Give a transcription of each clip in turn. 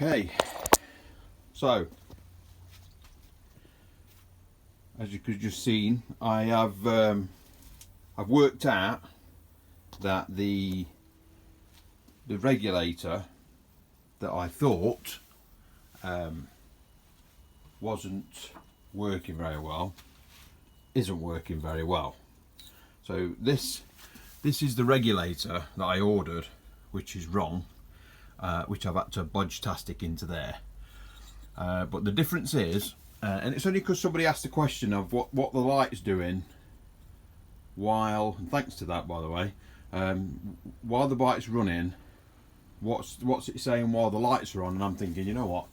Okay, so as you could just seen, I have I've worked out that the regulator that I thought wasn't working very well isn't working very well. So this is the regulator that I ordered, which is wrong, which I've had to bodge tastic into there. But the difference is, and it's only because somebody asked the question of what the light's doing while, and thanks to that by the way, while the bike's running, what's it saying while the lights are on? And I'm thinking, you know what,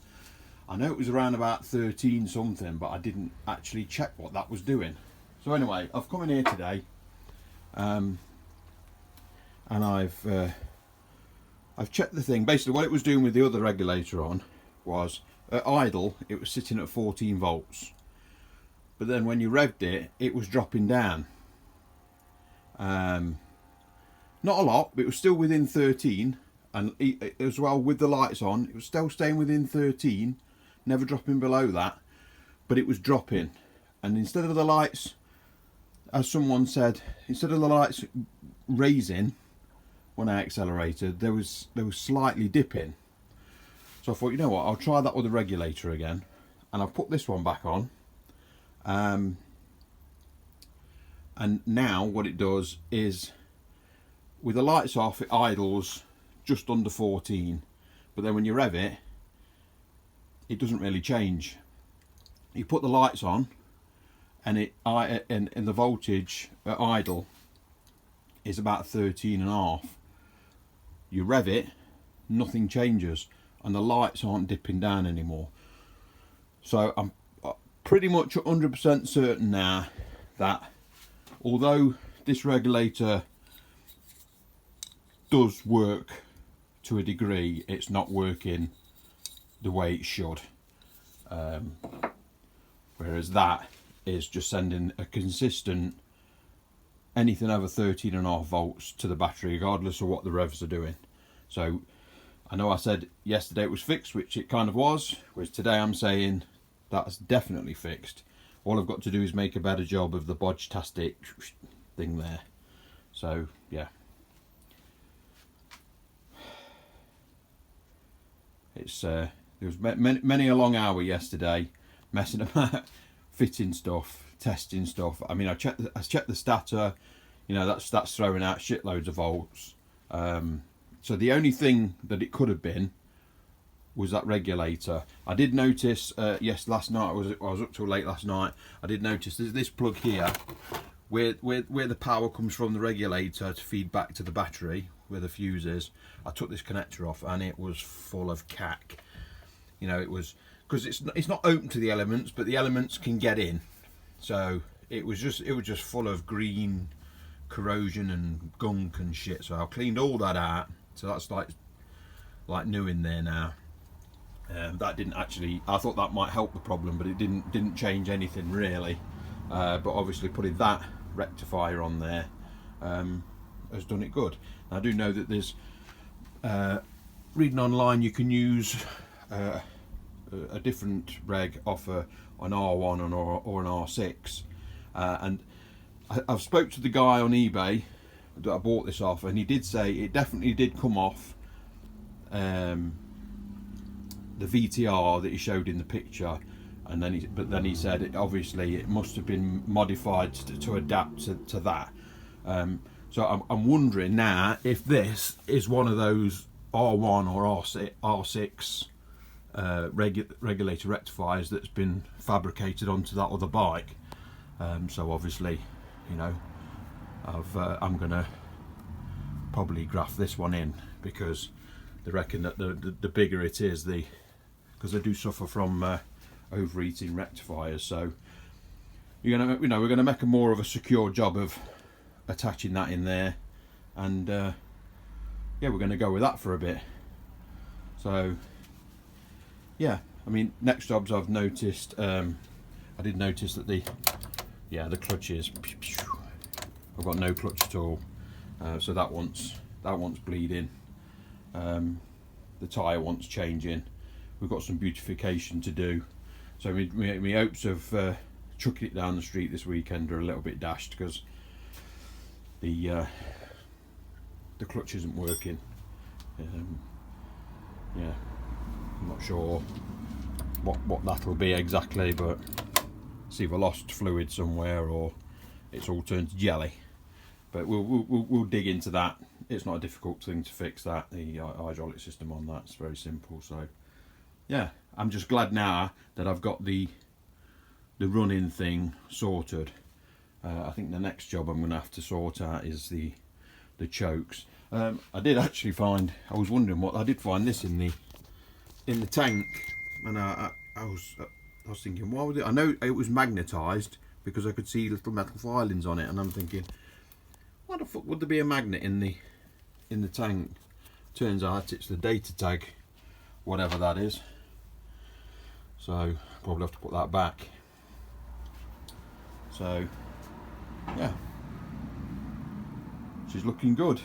I know it was around about 13 something, but I didn't actually check what that was doing. So anyway, I've come in here today, and I've checked the thing. Basically what it was doing with the other regulator on was, at idle it was sitting at 14 volts, but then when you revved it, it was dropping down. Not a lot, but it was still within 13, and as well with the lights on, it was still staying within 13, never dropping below that, but it was dropping. And instead of the lights, as someone said, instead of the lights raising when I accelerated, there was slightly dipping. So I thought, you know what, I'll try that with the regulator again, and I've put this one back on, and now what it does is, with the lights off, it idles just under 14, but then when you rev it, it doesn't really change. You put the lights on, and the voltage at idle is about 13.5. You rev it, nothing changes, and the lights aren't dipping down anymore. So I'm pretty much 100% certain now that although this regulator does work to a degree, it's not working the way it should. Whereas that is just sending a consistent anything over 13.5 volts to the battery, regardless of what the revs are doing. So I know I said yesterday it was fixed, which it kind of was, whereas today I'm saying that's definitely fixed. All I've got to do is make a better job of the bodge-tastic thing there. So yeah, it's there was many a long hour yesterday messing about, fitting stuff, testing stuff. I mean, I checked the stator, you know, that's throwing out shitloads of volts. So the only thing that it could have been was that regulator. I did notice, yes, last night I was up till late last night. I did notice there's this plug here, where the power comes from the regulator to feed back to the battery, where the fuse is. I took this connector off, and it was full of cack. You know, it was because it's not open to the elements, but the elements can get in. So it was just full of green corrosion and gunk and shit. So I cleaned all that out. So that's like new in there now. That didn't actually, I thought that might help the problem, but it didn't change anything really. But obviously putting that rectifier on there has done it good. I do know that there's reading online, you can use a different reg off an R1 or an R6, and I've spoke to the guy on eBay that I bought this off, and he did say it definitely did come off the VTR that he showed in the picture, and then he said obviously it must have been modified to adapt to that. So I'm wondering now if this is one of those R1 or R6 regulator rectifiers that's been fabricated onto that other bike. So obviously, you know, I'm gonna probably graft this one in, because they reckon that the bigger it is, because they do suffer from overheating rectifiers. So we're gonna make a more of a secure job of attaching that in there, and yeah, we're gonna go with that for a bit. So yeah, I mean, next jobs I've noticed, I did notice that the clutches, I've got no clutch at all, so that wants bleeding. The tyre wants changing, we've got some beautification to do. So my hopes of chucking it down the street this weekend are a little bit dashed because the clutch isn't working. Yeah, I'm not sure what that'll be exactly, but see if I lost fluid somewhere or it's all turned to jelly. But we'll dig into that. It's not a difficult thing to fix that. The hydraulic system on that's very simple. So yeah, I'm just glad now that I've got the running thing sorted. I think the next job I'm going to have to sort out is the chokes. I did actually find, I was wondering what, I did find this in the tank, and I was thinking, why would it, I know it was magnetised because I could see little metal filings on it, and I'm thinking, why the fuck would there be a magnet in the tank? Turns out it's the data tag, whatever that is. So probably have to put that back. So yeah, she's looking good.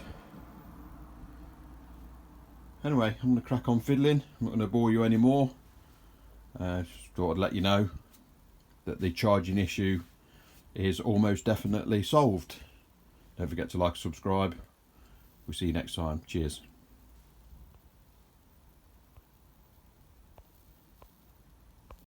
Anyway, I'm going to crack on fiddling. I'm not going to bore you anymore. Just thought I'd let you know that the charging issue is almost definitely solved. Don't forget to like and subscribe. We'll see you next time. Cheers.